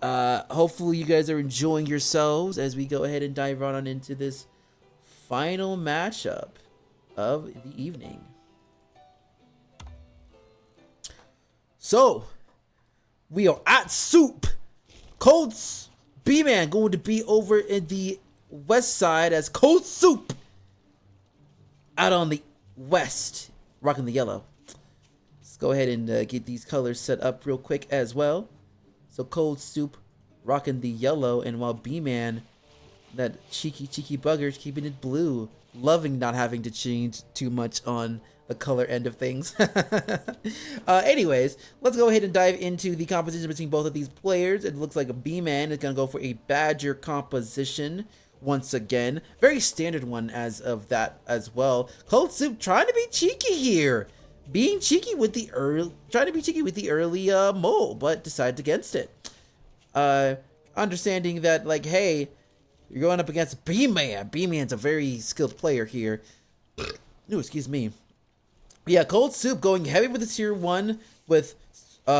Hopefully you guys are enjoying yourselves as we go ahead and dive right on into this final matchup of the evening. So, we are at Soup. Cold's B-Man going to be over in the west side as ColdSoup out on the west, rocking the yellow. Let's go ahead and get these colors set up real quick as well. So ColdSoup rocking the yellow, and while B-Man, that cheeky bugger's keeping it blue, loving not having to change too much on the color end of things. Anyways, let's go ahead and dive into the composition between both of these players. It looks like a B-Man is going to go for a Badger composition once again. Very standard one as of that as well. ColdSoup trying to be cheeky here. Being cheeky with the early mole, but decided against it. Understanding that, like, hey, you're going up against B-Man. B-Man's a very skilled player here. Ooh, excuse me. Yeah, ColdSoup going heavy with the tier 1 with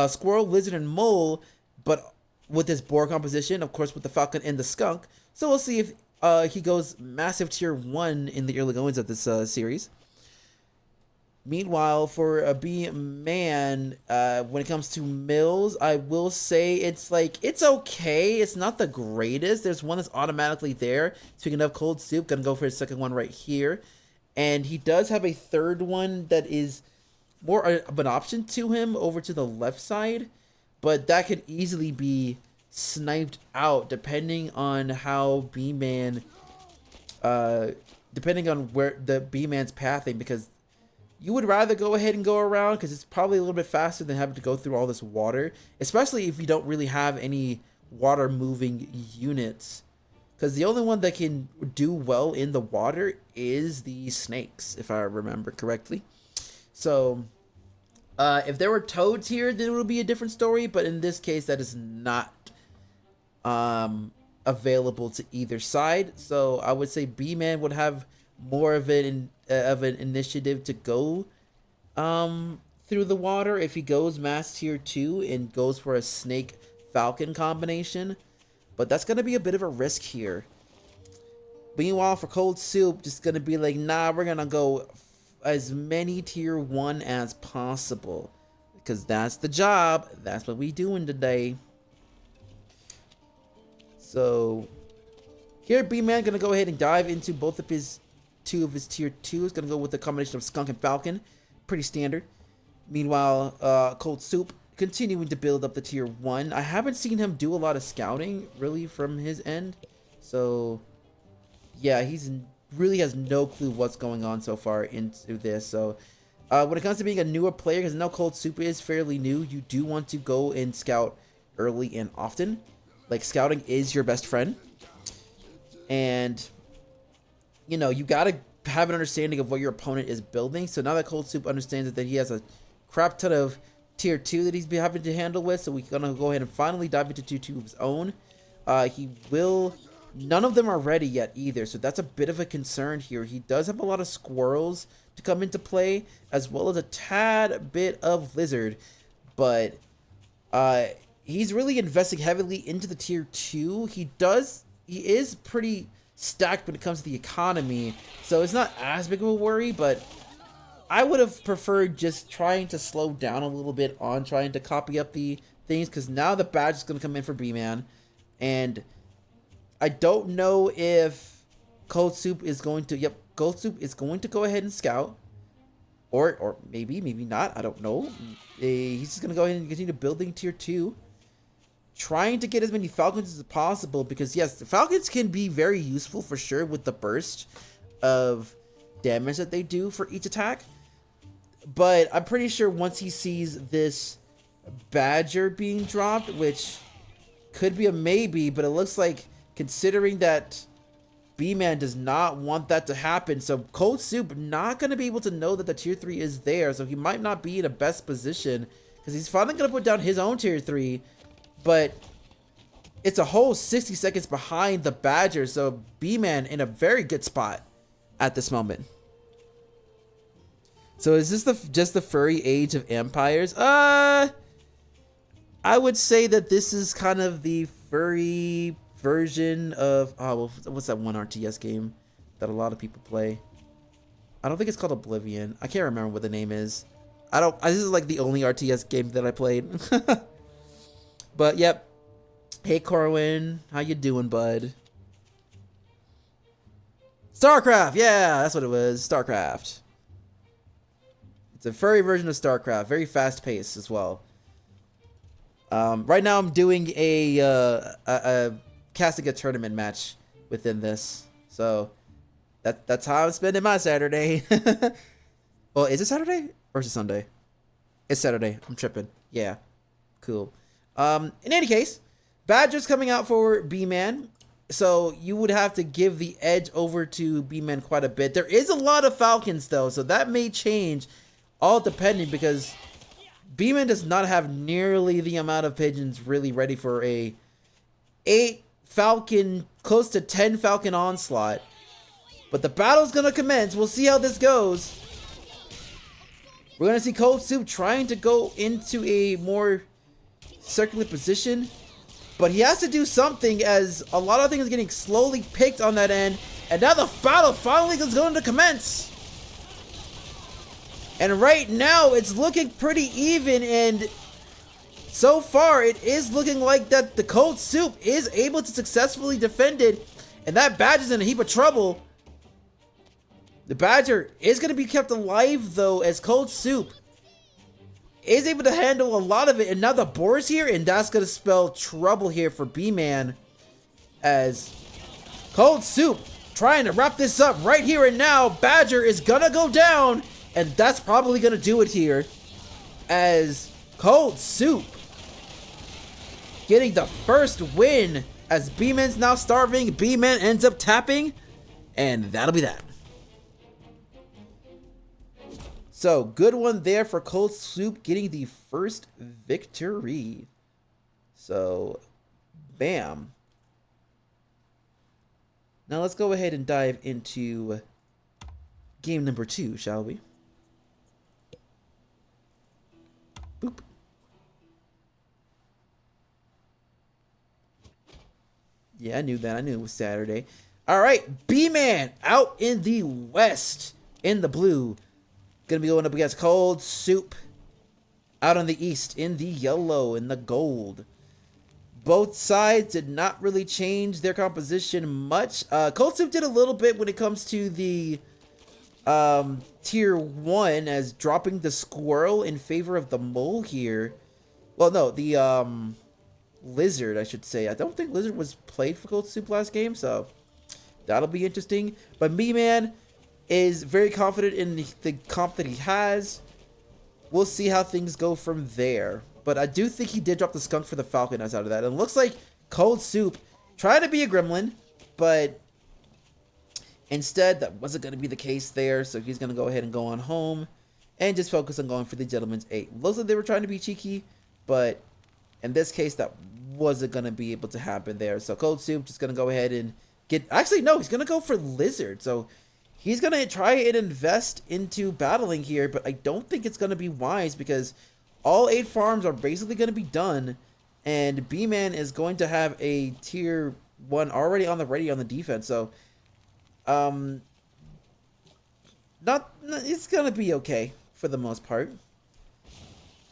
Squirrel, Lizard, and Mole, but with his boar composition, of course, with the Falcon and the Skunk. So we'll see if he goes massive tier 1 in the early goings of this series. Meanwhile, for a B-Man, when it comes to Mills, I will say it's okay. It's not the greatest. There's one that's automatically there. Speaking of ColdSoup, gonna go for his second one right here. And he does have a third one that is more of an option to him over to the left side. But that could easily be sniped out depending on how B-Man, depending on where the B-Man's pathing, because you would rather go ahead and go around because it's probably a little bit faster than having to go through all this water, especially if you don't really have any water moving units. Because the only one that can do well in the water is the snakes, if I remember correctly. So, if there were toads here, then it would be a different story. But in this case, that is not available to either side. So I would say B-Man would have more of an initiative to go through the water if he goes mass tier 2 and goes for a snake falcon combination. But that's going to be a bit of a risk here. Meanwhile, for ColdSoup, just going to be like, nah, we're going to go as many tier 1 as possible. Because that's the job. That's what we doing today. So, here B-Man going to go ahead and dive into both of his two of his tier 2s. Going to go with a combination of Skunk and Falcon. Pretty standard. Meanwhile, ColdSoup continuing to build up the tier 1. I haven't seen him do a lot of scouting really from his end. So yeah, he's really has no clue what's going on so far into this. So when it comes to being a newer player, because I know ColdSoup is fairly new, you do want to go and scout early and often. Like, scouting is your best friend. And you know, you gotta have an understanding of what your opponent is building. So now that ColdSoup understands that he has a crap ton of tier 2 that he's been having to handle with, so we're gonna go ahead and finally dive into tier 2 of his own. He will, none of them are ready yet either, so that's a bit of a concern here. He does have a lot of squirrels to come into play, as well as a tad bit of lizard, but he's really investing heavily into the tier 2. He is pretty stacked when it comes to the economy, so it's not as big of a worry, but I would have preferred just trying to slow down a little bit on trying to copy up the things, because now the badge is going to come in for B-Man, and I don't know if ColdSoup is going to, ColdSoup is going to go ahead and scout, or maybe not, I don't know. He's just going to go ahead and continue building tier 2, trying to get as many Falcons as possible, because yes, the Falcons can be very useful for sure with the burst of damage that they do for each attack. But I'm pretty sure once he sees this Badger being dropped, which could be a maybe, but it looks like, considering that B-Man does not want that to happen, so ColdSoup not going to be able to know that the tier 3 is there, so he might not be in the best position, because he's finally going to put down his own tier 3, but it's a whole 60 seconds behind the Badger, so B-Man in a very good spot at this moment. So is this just the furry age of empires? I would say that this is kind of the furry version of what's that one RTS game that a lot of people play? I don't think it's called Oblivion. I can't remember what the name is. This is like the only RTS game that I played. But yep. Hey Corwin, how you doing, bud? StarCraft, yeah, that's what it was. StarCraft. It's a furry version of StarCraft, very fast paced as well. Right now I'm doing a Castiga tournament match within this, so that's how I'm spending my Saturday. Well, is it Saturday or is it Sunday? It's Saturday. I'm tripping. Yeah, cool. In any case, Badger's coming out for Bman, so you would have to give the edge over to Bman quite a bit. There is a lot of Falcons though, so that may change, all depending, because Bman does not have nearly the amount of pigeons really ready for a 8 Falcon, close to 10 Falcon onslaught. But the battle's gonna commence. We'll see how this goes. We're gonna see ColdSoup trying to go into a more circular position, but he has to do something as a lot of things are getting slowly picked on that end. And now the battle finally is going to commence. And right now it's looking pretty even, and so far it is looking like that the ColdSoup is able to successfully defend it, and that Badger's in a heap of trouble. The Badger is going to be kept alive though, as ColdSoup is able to handle a lot of it, and now the boar's here, and that's going to spell trouble here for Bman, as ColdSoup trying to wrap this up right here and now. Badger is going to go down, and that's probably going to do it here, as ColdSoup getting the first win, as Bman's now starving. Bman ends up tapping, and that'll be that. So, good one there for ColdSoup getting the first victory. So, bam. Now let's go ahead and dive into game number 2, shall we? Boop. Yeah, I knew that. I knew it was Saturday. All right, Bman out in the west, in the blue. Gonna be going up against ColdSoup out on the east in the yellow and the gold. Both sides did not really change their composition much. ColdSoup did a little bit when it comes to the tier 1, as dropping the squirrel in favor of the mole here. Well, no, the lizard, I should say. I don't think lizard was played for ColdSoup last game, so that'll be interesting. But Bman is very confident in the comp that he has. We'll see how things go from there. But I do think he did drop the skunk for the falcon as out of that. And it looks like ColdSoup tried to be a gremlin, but instead that wasn't going to be the case there. So he's going to go ahead and go on home and just focus on going for the gentleman's 8. Looks like they were trying to be cheeky, but in this case that wasn't going to be able to happen there. So ColdSoup just going to go ahead and get... Actually, no, he's going to go for lizard. So he's going to try and invest into battling here, but I don't think it's going to be wise, because all 8 farms are basically going to be done, and Bman is going to have a tier 1 already on the ready on the defense. So, it's going to be okay for the most part.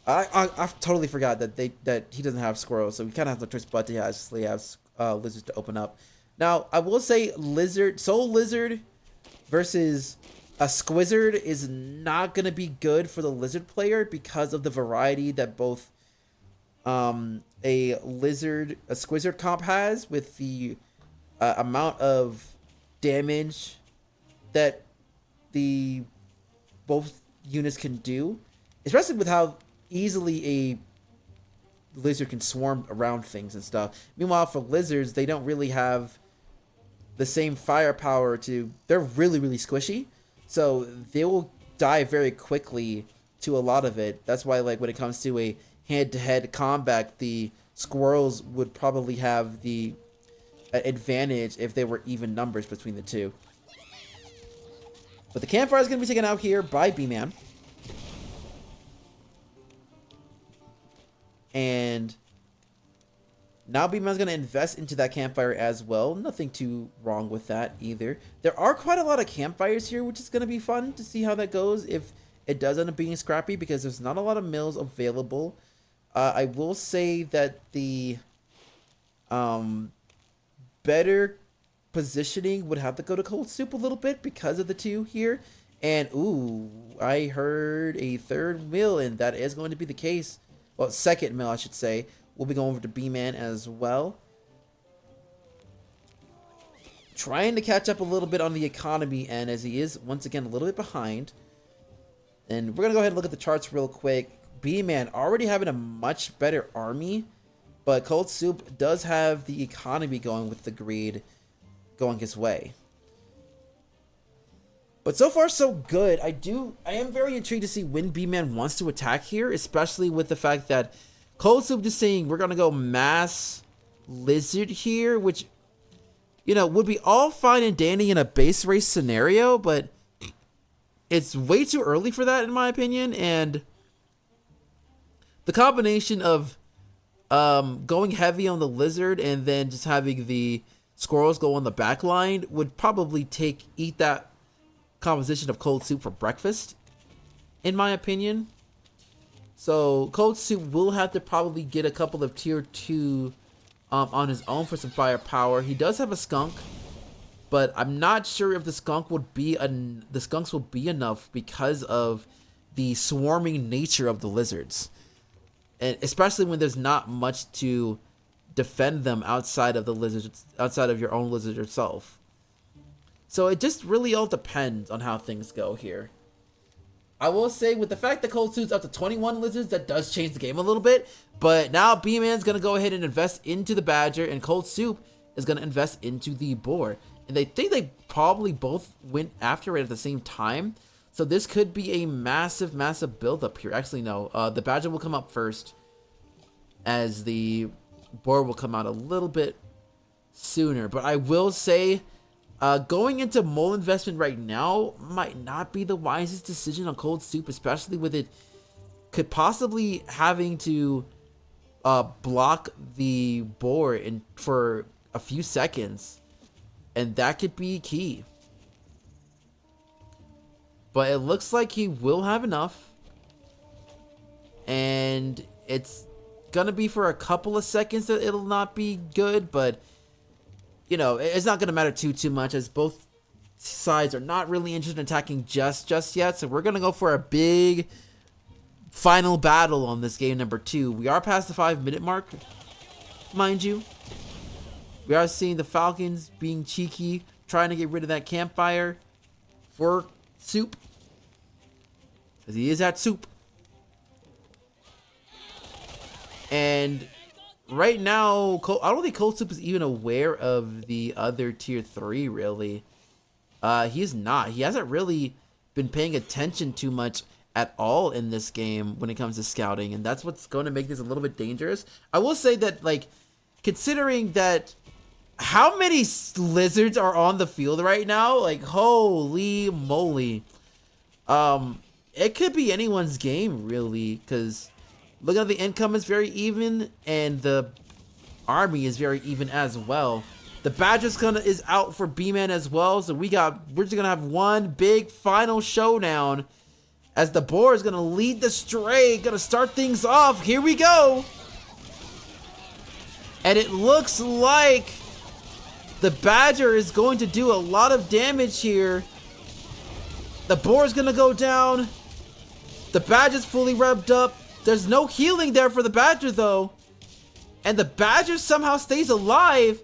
I totally forgot that he doesn't have squirrels, so we kind of have no choice but to actually have lizards to open up. Now, I will say Soul Lizard versus a Squizzard is not going to be good for the lizard player, because of the variety that both a Squizzard comp has, with the amount of damage that the both units can do, especially with how easily a lizard can swarm around things and stuff. Meanwhile, for lizards, they don't really have the same firepower to... They're really, really squishy, so they will die very quickly to a lot of it. That's why, like, when it comes to a head-to-head combat, the squirrels would probably have the advantage if there were even numbers between the two. But the campfire is going to be taken out here by Bman. And Now Bman's going to invest into that campfire as well. Nothing too wrong with that either. There are quite a lot of campfires here, which is going to be fun to see how that goes if it does end up being scrappy, because there's not a lot of mills available. I will say that the better positioning would have to go to ColdSoup a little bit because of the two here. And, ooh, I heard a third mill, and that is going to be the case. Well, second mill, I should say. We'll be going over to Bman as well. Trying to catch up a little bit on the economy end, as he is, once again, a little bit behind. And we're going to go ahead and look at the charts real quick. Bman already having a much better army, but ColdSoup does have the economy going with the greed going his way. But so far so good. I am very intrigued to see when Bman wants to attack here, especially with the fact that ColdSoup just saying we're gonna go mass lizard here, which, you know, would be all fine and dandy in a base race scenario, but it's way too early for that in my opinion. And the combination of going heavy on the lizard and then just having the squirrels go on the back line would probably eat that composition of ColdSoup for breakfast, in my opinion. So ColdSoup will have to probably get a couple of tier 2 on his own for some firepower. He does have a skunk, but I'm not sure if the skunks will be enough because of the swarming nature of the lizards, and especially when there's not much to defend them outside of the lizards, outside of your own lizard yourself. So it just really all depends on how things go here. I will say, with the fact that ColdSoup's up to 21 lizards, that does change the game a little bit. But now Bman's going to go ahead and invest into the badger, and ColdSoup is going to invest into the boar. And they think they probably both went after it at the same time. So this could be a massive, massive buildup here. Actually, no. The badger will come up first, as the boar will come out a little bit sooner. But I will say, going into mole investment right now might not be the wisest decision on ColdSoup, especially with it could possibly having to block the boar for a few seconds, and that could be key. But it looks like he will have enough, and it's gonna be for a couple of seconds that it'll not be good, but you know, it's not going to matter too much, as both sides are not really interested in attacking just yet. So we're going to go for a big final battle on this game number 2. We are past the 5-minute mark, mind you. We are seeing the Falcons being cheeky, trying to get rid of that campfire for Soup, because he is at Soup. And right now, I don't think ColdSoup is even aware of the other tier 3, really. He's not. He hasn't really been paying attention too much at all in this game when it comes to scouting, and that's what's going to make this a little bit dangerous. I will say that, like, considering that how many lizards are on the field right now, like, holy moly. It could be anyone's game, really, because looking at the income is very even, and the army is very even as well. The Badger's is out for Bman as well, so we're just gonna have one big final showdown as the boar is gonna lead the stray, gonna start things off. Here we go, and it looks like the Badger is going to do a lot of damage here. The boar is gonna go down. The Badger's fully revved up. There's no healing there for the Badger, though. And the Badger somehow stays alive.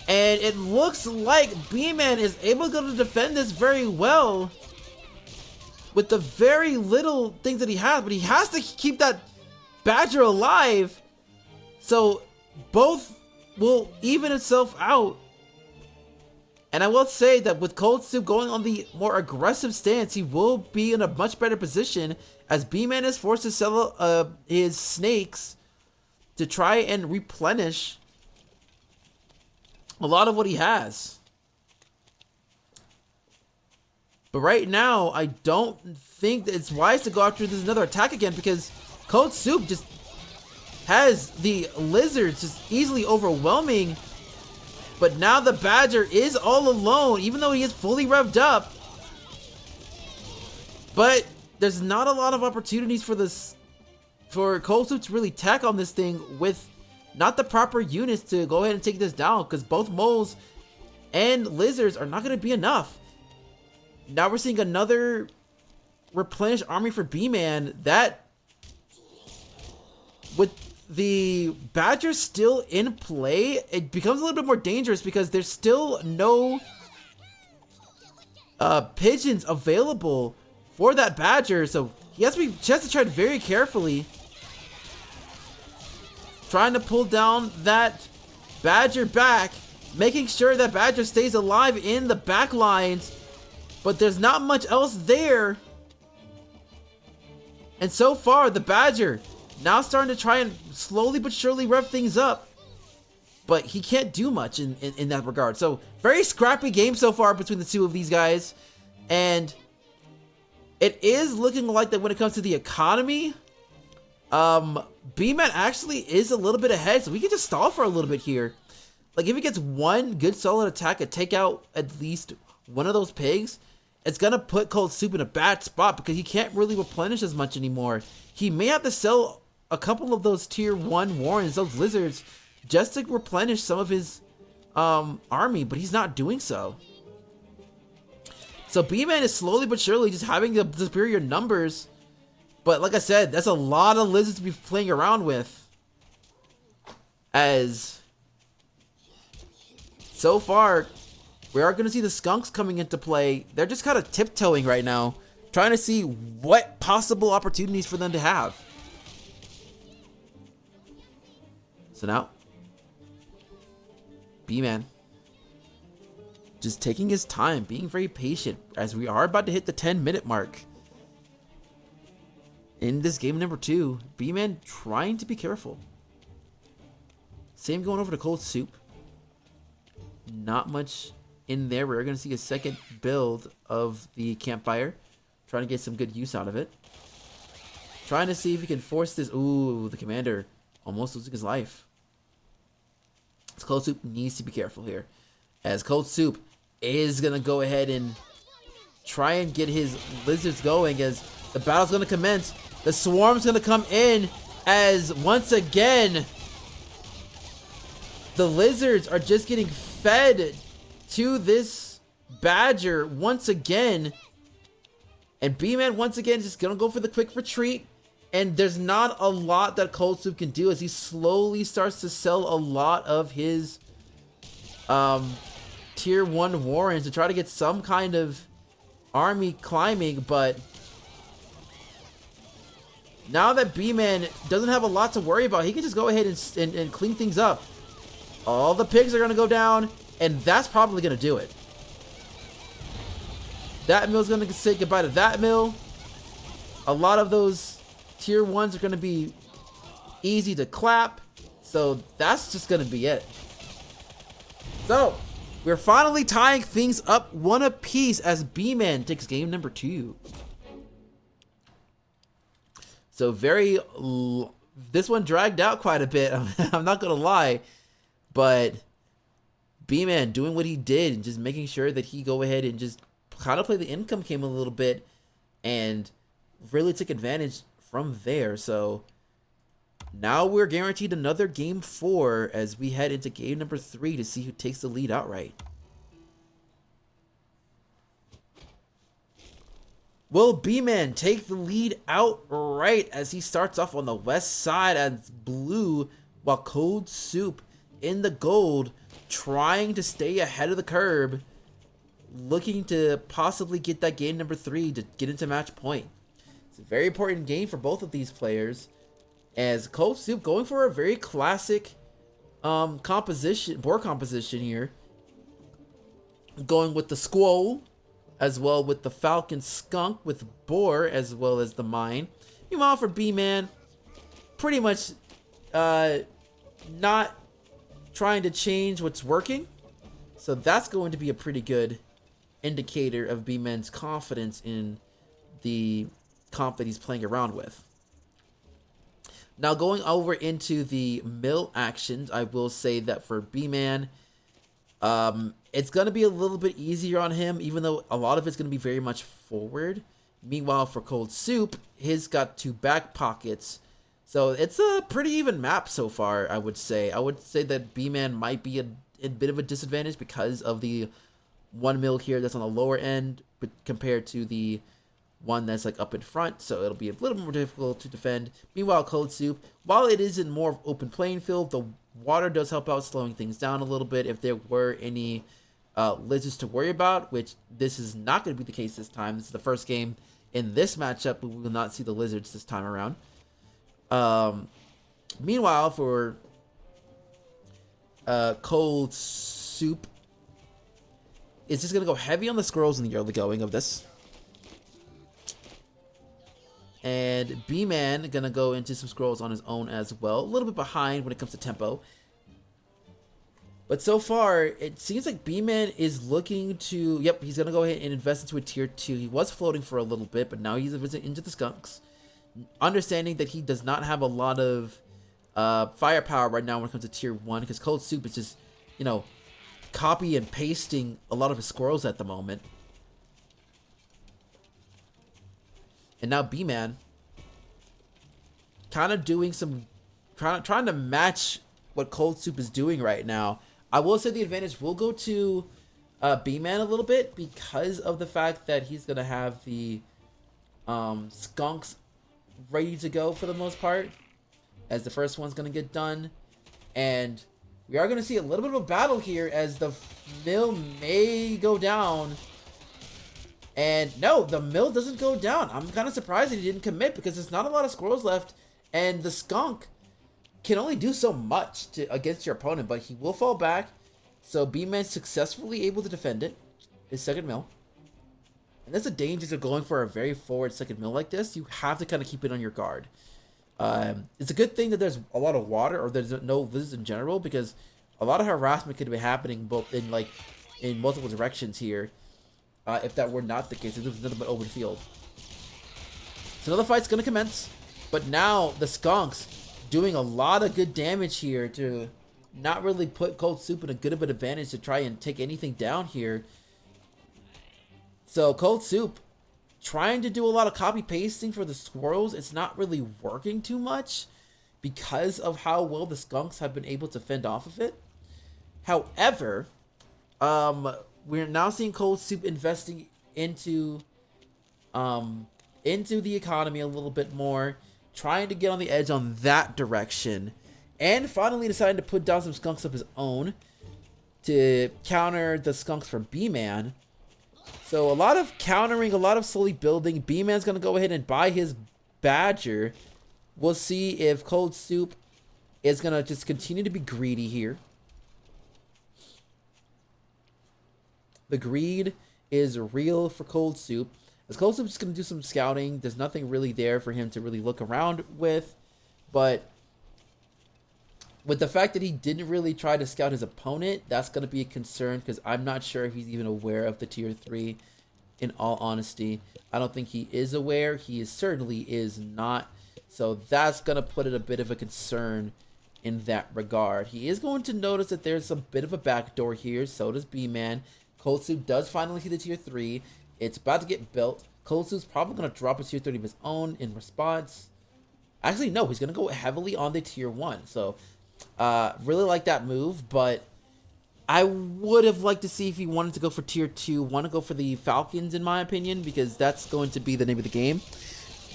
And it looks like Bman is able to defend this very well with the very little things that he has. But he has to keep that Badger alive. So both will even itself out. And I will say that with ColdSoup going on the more aggressive stance, he will be in a much better position, as Bman is forced to sell his snakes to try and replenish a lot of what he has. But right now, I don't think that it's wise to go after this another attack again, because ColdSoup just has the lizards just easily overwhelming. But now the Badger is all alone, even though he is fully revved up. But there's not a lot of opportunities for ColdSoup to really tech on this thing with not the proper units to go ahead and take this down, because both moles and lizards are not going to be enough. Now we're seeing another replenished army for B-Man. That, with the Badger still in play, it becomes a little bit more dangerous because there's still no pigeons available for that Badger, so he has to tread very carefully, trying to pull down that Badger back, making sure that Badger stays alive in the back lines, but there's not much else there. And so far, the Badger now starting to try and slowly but surely rev things up, but he can't do much in that regard. So very scrappy game so far between the two of these guys, and it is looking like that when it comes to the economy, B-Man actually is a little bit ahead, so we can just stall for a little bit here. Like, if he gets one good solid attack and take out at least one of those pigs, it's gonna put ColdSoup in a bad spot because he can't really replenish as much anymore. He may have to sell a couple of those tier 1 warrens, those lizards, just to replenish some of his army, but he's not doing so. So B-Man is slowly but surely just having the superior numbers. But like I said, that's a lot of lizards to be playing around with. As so far, we are going to see the skunks coming into play. They're just kind of tiptoeing right now, trying to see what possible opportunities for them to have. So now, B-Man just taking his time, being very patient, as we are about to hit the 10-minute mark in this game number 2. B-Man trying to be careful. Same going over to ColdSoup. Not much in there. We're going to see a second build of the campfire, trying to get some good use out of it. Trying to see if we can force this. Ooh, the commander almost losing his life. So ColdSoup needs to be careful here, as ColdSoup is going to go ahead and try and get his lizards going as the battle's going to commence. The swarm's going to come in as once again the lizards are just getting fed to this Badger once again. And B-Man once again is just going to go for the quick retreat. And there's not a lot that ColdSoup can do as he slowly starts to sell a lot of his tier 1 warrens to try to get some kind of army climbing. But now that B-Man doesn't have a lot to worry about, he can just go ahead and clean things up. All the pigs are going to go down, and that's probably going to do it. That mill's going to say goodbye to that mill. A lot of those tier 1s are going to be easy to clap, so that's just going to be it. So, we're finally tying things up 1 apiece as B-Man takes game number 2. So this one dragged out quite a bit, I'm not going to lie. But B-Man doing what he did and just making sure that he go ahead and just kind of play the income game a little bit and really took advantage from there. So now we're guaranteed another game 4 as we head into game number 3 to see who takes the lead outright. Will B-Man take the lead outright as he starts off on the west side as blue, while ColdSoup in the gold, trying to stay ahead of the curve, looking to possibly get that game number 3 to get into match point. It's a very important game for both of these players, as ColdSoup going for a very classic board composition here, going with the Squall as well with the Falcon Skunk with Boar as well as the Mine. Meanwhile for B-Man, pretty much not trying to change what's working, so that's going to be a pretty good indicator of B-Man's confidence in the comp that he's playing around with. Now going over into the mill actions, I will say that for B-Man, it's going to be a little bit easier on him, even though a lot of it's going to be very much forward. Meanwhile, for ColdSoup, his got 2 back pockets. So it's a pretty even map so far, I would say. I would say that B-Man might be a bit of a disadvantage because of the 1 mil here that's on the lower end, but compared to the one that's like up in front, so it'll be a little more difficult to defend. Meanwhile, ColdSoup, while it is in more open playing field, the water does help out slowing things down a little bit if there were any lizards to worry about, which this is not going to be the case this time. This is the first game in this matchup, but we will not see the lizards this time around. Meanwhile, for ColdSoup, it's just going to go heavy on the squirrels in the early going of this. And B-Man gonna go into some scrolls on his own as well. A little bit behind when it comes to tempo. But so far, it seems like B-Man is looking to... Yep, he's gonna go ahead and invest into a tier 2. He was floating for a little bit, but now he's investing into the skunks. Understanding that he does not have a lot of firepower right now when it comes to tier 1. Because ColdSoup is just, you know, copy and pasting a lot of his squirrels at the moment. And now B-Man kind of doing some, trying to match what ColdSoup is doing right now. I will say the advantage will go to B-Man a little bit because of the fact that he's going to have the skunks ready to go for the most part, as the first one's going to get done. And we are going to see a little bit of a battle here as the mill may go down. And no, the mill doesn't go down. I'm kind of surprised that he didn't commit because there's not a lot of squirrels left. And the skunk can only do so much against your opponent, but he will fall back. So B-Man successfully able to defend it. His second mill. And that's the dangers of going for a very forward second mill like this. You have to kind of keep it on your guard. It's a good thing that there's a lot of water, or there's no lizards in general, because a lot of harassment could be happening both in multiple directions here. If that were not the case, it was nothing but open field. So another fight's gonna commence, but now the skunks doing a lot of good damage here to not really put ColdSoup in a good of an advantage to try and take anything down here. So ColdSoup trying to do a lot of copy pasting for the squirrels. It's not really working too much because of how well the skunks have been able to fend off of it. However, we're now seeing ColdSoup investing into the economy a little bit more, trying to get on the edge on that direction, and finally deciding to put down some skunks of his own to counter the skunks from B-Man. So a lot of countering, a lot of slowly building. B-Man's going to go ahead and buy his Badger. We'll see if ColdSoup is going to just continue to be greedy here. The greed is real for ColdSoup. As ColdSoup is going to do some scouting, there's nothing really there for him to really look around with. But with the fact that he didn't really try to scout his opponent, that's going to be a concern because I'm not sure if he's even aware of the tier 3, in all honesty. I don't think he is aware. He certainly is not. So that's going to put it a bit of a concern in that regard. He is going to notice that there's a bit of a backdoor here. So does B-Man. ColdSoup does finally see the tier 3. It's about to get built. ColdSoup's probably going to drop a tier 30 of his own in response. Actually, no. He's going to go heavily on the tier 1. So, really like that move. But I would have liked to see if he wanted to go for tier 2. Want to go for the Falcons, in my opinion. Because that's going to be the name of the game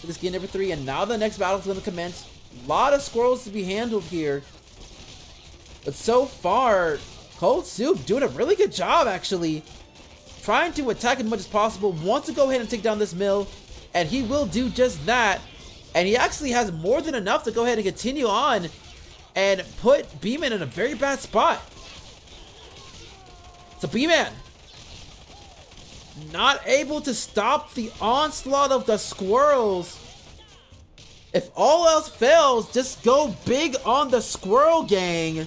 for this game number 3. And now the next battle is going to commence. A lot of squirrels to be handled here. But so far, ColdSoup doing a really good job, actually. Trying to attack as much as possible. Wants to go ahead and take down this mill. And he will do just that. And he actually has more than enough to go ahead and continue on and put B-Man in a very bad spot. So B-Man not able to stop the onslaught of the squirrels. If all else fails, just go big on the squirrel gang.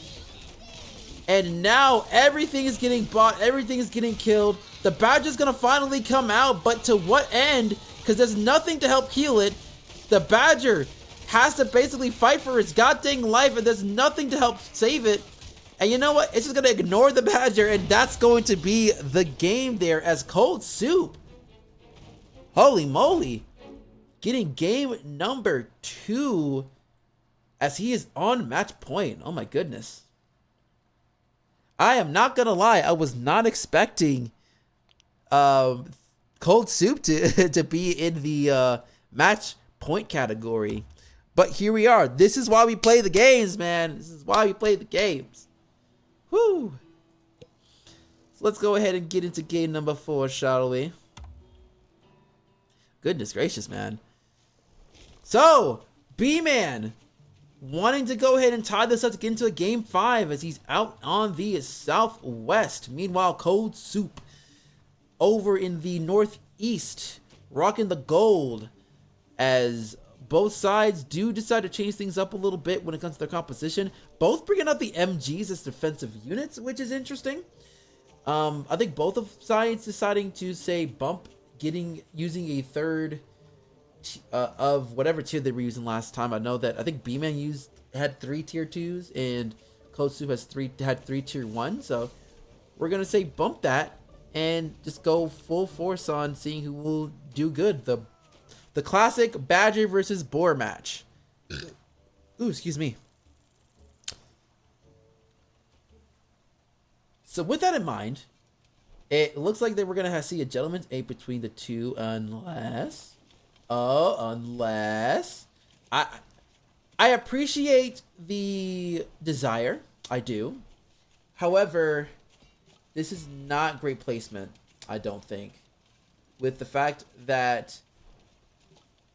And now everything is getting bought. Everything is getting killed. The Badger's going to finally come out. But to what end? Because there's nothing to help heal it. The Badger has to basically fight for his goddamn life, and there's nothing to help save it. And you know what? It's just going to ignore the Badger, and that's going to be the game there as ColdSoup. Holy moly. Getting game number 2 as he is on match point. Oh my goodness. I am not going to lie. I was not expecting ColdSoup to be in the match point category. But here we are. This is why we play the games, man. This is why we play the games. Woo! So let's go ahead and get into game number 4, shall we? Goodness gracious, man. So, B-Man wanting to go ahead and tie this up to get into a game 5 as he's out on the southwest. Meanwhile, ColdSoup over in the northeast, rocking the gold as both sides do decide to change things up a little bit when it comes to their composition. Both bringing out the MGs as defensive units, which is interesting. I think both of sides deciding to say bump, using a third of whatever tier they were using last time. I know that I think B-Man had 3 tier 2s and ColdSoup had 3 tier 1. So we're gonna say bump that and just go full force on seeing who will do good. The classic Badger versus Boar match. Ooh, excuse me. So with that in mind, it looks like that we're gonna see a gentleman's 8 between the two, unless I appreciate the desire, I do. However, this is not great placement, I don't think, with the fact that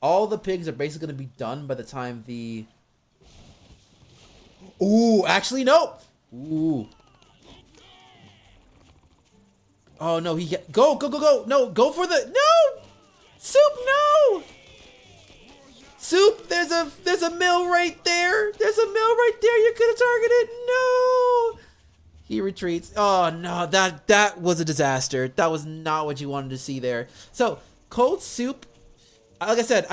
all the pigs are basically going to be done by the time the... Ooh, actually, no! Ooh. Oh, no, Go! No, go for the... No! Soup, no! Soup, there's a mill right there! There's a mill right there! You could have targeted! No! He retreats. Oh, no, that was a disaster. That was not what you wanted to see there. So, ColdSoup... Like I said,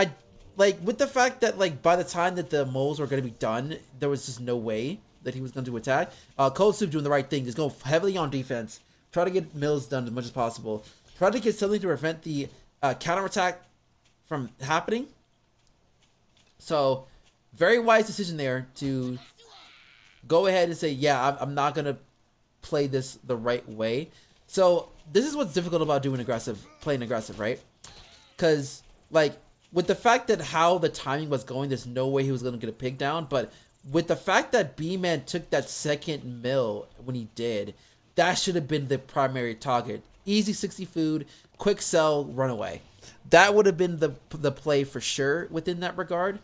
with the fact that by the time that the moles were going to be done, there was just no way that he was going to attack. ColdSoup doing the right thing, just go heavily on defense, try to get mills done as much as possible, try to get something to prevent the counterattack from happening. So, very wise decision there to go ahead and say, yeah, I'm not going to play this the right way. So, this is what's difficult about playing aggressive, right? Because with the fact that how the timing was going, there's no way he was going to get a pig down. But with the fact that B-Man took that second mill when he did, that should have been the primary target. Easy 60 food, quick sell, run away. That would have been the play for sure within that regard.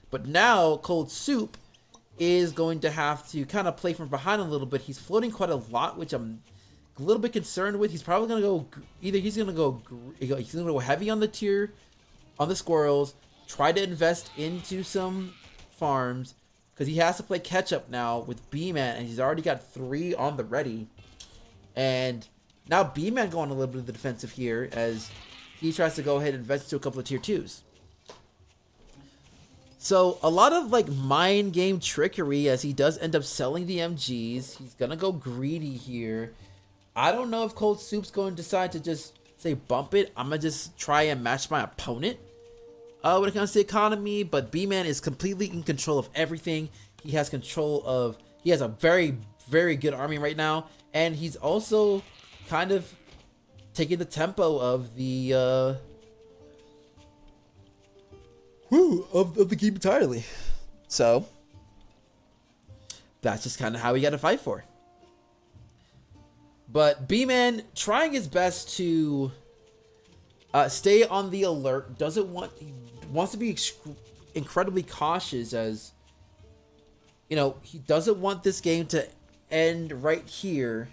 But now ColdSoup is going to have to kind of play from behind a little bit. He's floating quite a lot, which I'm a little bit concerned with. He's probably going to go... Either he's going to go heavy on the squirrels, try to invest into some farms, because he has to play catch up now with B-Man, and he's already got 3 on the ready. And now B-Man going a little bit of the defensive here as he tries to go ahead and invest into a couple of tier 2s. So a lot of mind game trickery as he does end up selling the MGs. He's gonna go greedy here. I don't know if ColdSoup's going to decide to just say bump it. I'm gonna just try and match my opponent when it comes to the economy, but B-Man is completely in control of everything. He has a very, very good army right now, and he's also kind of taking the tempo of the of the game entirely. So that's just kind of how we got to fight for. But B-Man trying his best to stay on the alert. He wants to be incredibly cautious, as he doesn't want this game to end right here.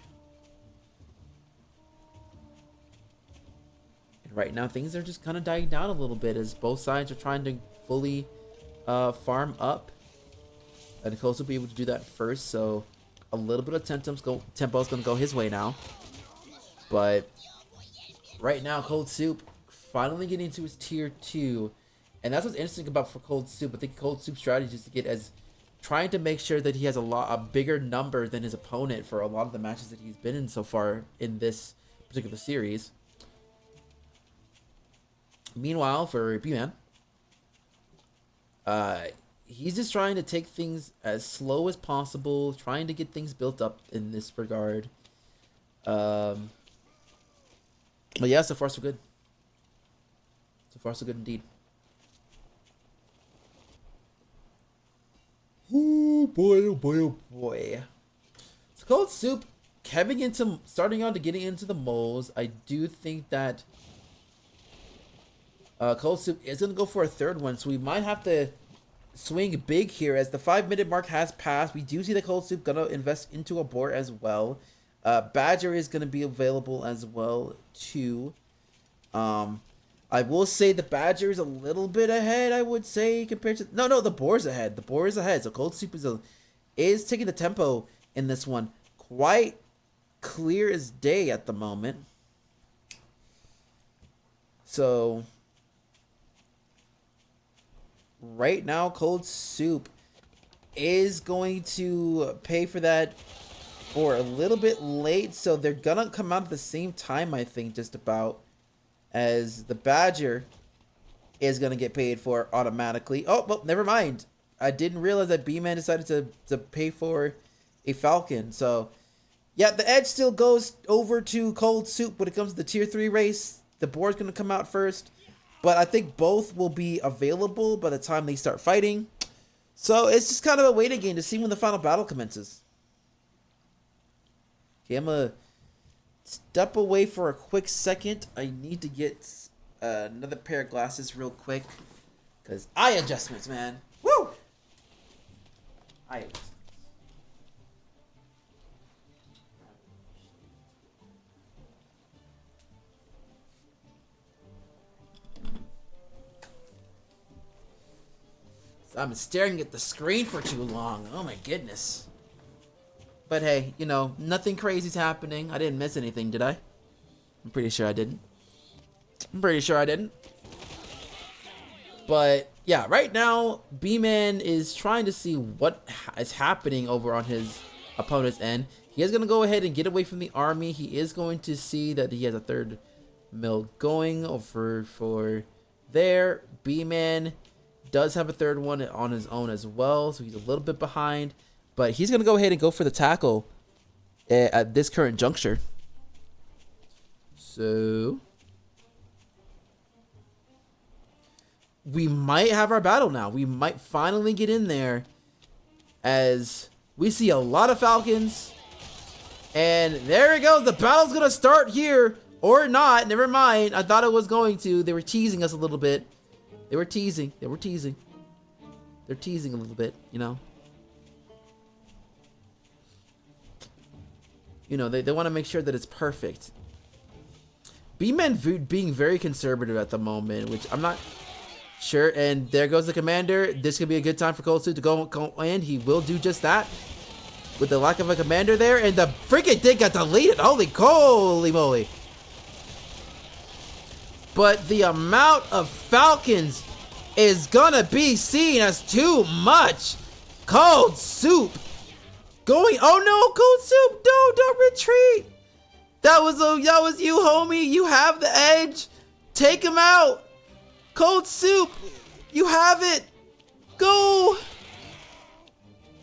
And right now things are just kind of dying down a little bit as both sides are trying to fully farm up, and ColdSoup will be able to do that first. So a little bit of tempo is going to go his way now. But right now ColdSoup finally getting into his tier 2, And that's what's interesting about for ColdSoup. I think ColdSoup's strategy is to get as trying to make sure that he has a bigger number than his opponent for a lot of the matches that he's been in so far in this particular series. Meanwhile, for Bman, he's just trying to take things as slow as possible, trying to get things built up in this regard. But yeah, so far so good. So far so good indeed. Oh boy, oh boy, oh boy. So ColdSoup starting on to getting into the moles. I do think that ColdSoup is going to go for a third one, so we might have to swing big here as the 5-minute mark has passed. We do see the ColdSoup going to invest into a board as well. Badger is going to be available as well too. I will say the Badger is a little bit ahead, I would say, compared to... No, the boar's ahead. The boar is ahead. So ColdSoup is taking the tempo in this one. Quite clear as day at the moment. So... right now, ColdSoup is going to pay for that for a little bit late. So they're going to come out at the same time, I think, just about. As the Badger is going to get paid for automatically. Oh, well, never mind. I didn't realize that Bman decided to pay for a Falcon. So, yeah, the edge still goes over to ColdSoup when it comes to the Tier 3 race. The board's going to come out first. But I think both will be available by the time they start fighting. So, it's just kind of a waiting game to see when the final battle commences. Okay, I'm going to step away for a quick second. I need to get another pair of glasses real quick. Because eye adjustments, man. Woo! Eye adjustments. So I've been staring at the screen for too long. Oh my goodness. But hey, you know, nothing crazy's happening. I didn't miss anything, did I? I'm pretty sure I didn't. But yeah, right now, Bman is trying to see what is happening over on his opponent's end. He is going to go ahead and get away from the army. He is going to see that he has a third mill going over for there. Bman does have a third one on his own as well, so he's a little bit behind. But he's going to go ahead and go for the tackle at this current juncture. So we might have our battle now. We might finally get in there as we see a lot of Falcons. And there it goes. The battle's going to start here or not. Never mind. I thought it was going to. They were teasing us a little bit. They're teasing a little bit, you know. You know, they want to make sure that it's perfect. Bman being very conservative at the moment, which I'm not sure. And there goes the commander. This could be a good time for ColdSoup to go in. He will do just that. With the lack of a commander there. And the freaking thing got deleted. Holy moly. But the amount of Falcons is gonna be seen as too much. ColdSoup going. Oh no, ColdSoup! No, don't retreat. That was you, homie. You have the edge. Take him out. ColdSoup, you have it. Go.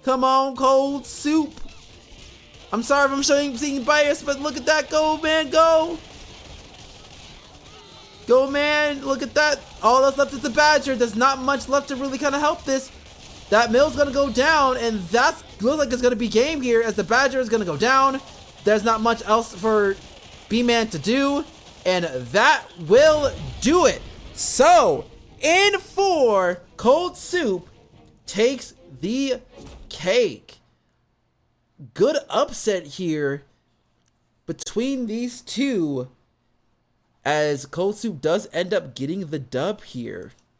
Come on, ColdSoup. I'm sorry if I'm being biased, but look at that. Go, man, go. Go, man. Look at that. All that's left is the Badger. There's not much left to really kind of help this. That mill's going to go down, and that looks like it's going to be game here as the Badger is going to go down. There's not much else for Bman to do, and that will do it. So, in 4, ColdSoup takes the cake. Good upset here between these two, as ColdSoup does end up getting the dub here.